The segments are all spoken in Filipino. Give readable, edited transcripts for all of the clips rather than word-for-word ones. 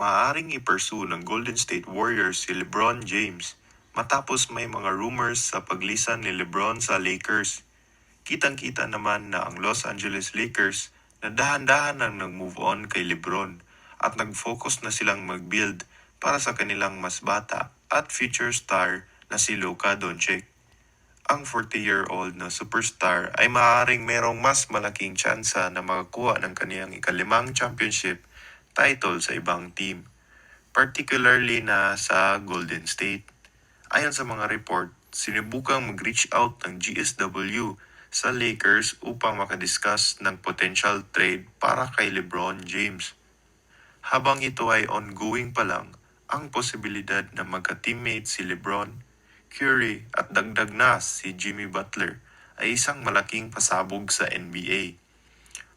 Maaaring i-pursue ng Golden State Warriors si LeBron James matapos may mga rumors sa paglisan ni LeBron sa Lakers. Kitang-kita naman na ang Los Angeles Lakers na dahan-dahan nang nag-move on kay LeBron at nag-focus na silang mag-build para sa kanilang mas bata at future star na si Luka Doncic. Ang 40-year-old na superstar ay maaaring merong mas malaking tsansa na makakuha ng kaniyang ikalimang championship title sa ibang team, particularly na sa Golden State. Ayon sa mga report, sinubukang mag-reach out ng GSW sa Lakers upang makadiscuss ng potential trade para kay LeBron James. Habang ito ay ongoing pa lang, ang posibilidad na magka-teammate si LeBron, Curry at dagdag na si Jimmy Butler ay isang malaking pasabog sa NBA.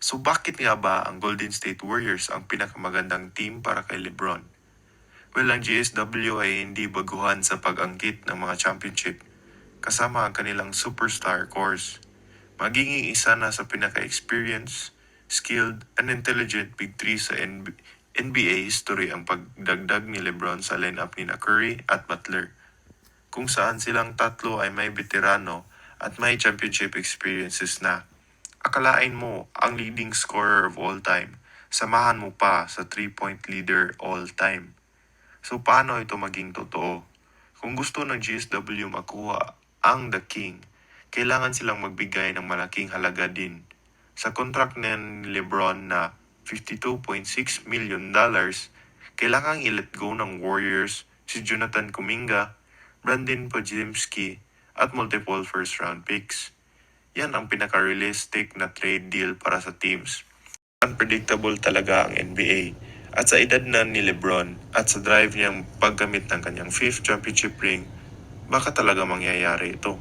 So bakit nga ba ang Golden State Warriors ang pinakamagandang team para kay LeBron? Well, ang GSW ay hindi baguhan sa pag-angkit ng mga championship kasama ang kanilang superstar cores. Magiging isa na sa pinaka-experienced, skilled, and intelligent big three sa NBA history ang pagdagdag ni LeBron sa lineup ni Curry at Butler, kung saan silang tatlo ay may veterano at may championship experiences na. Akalain mo ang leading scorer of all time, samahan mo pa sa 3-point leader all time. So paano ito maging totoo? Kung gusto ng GSW makuha ang The King, kailangan silang magbigay ng malaking halaga din. Sa contract ni LeBron na $52.6 million, kailangang i-let go ng Warriors si Jonathan Kuminga, Brandon Podziemski at multiple first round picks. Yan ang pinaka-realistic na trade deal para sa teams. Unpredictable talaga ang NBA. At sa edad na ni LeBron at sa drive niyang paggamit ng kanyang 5th championship ring, baka talaga mangyayari ito.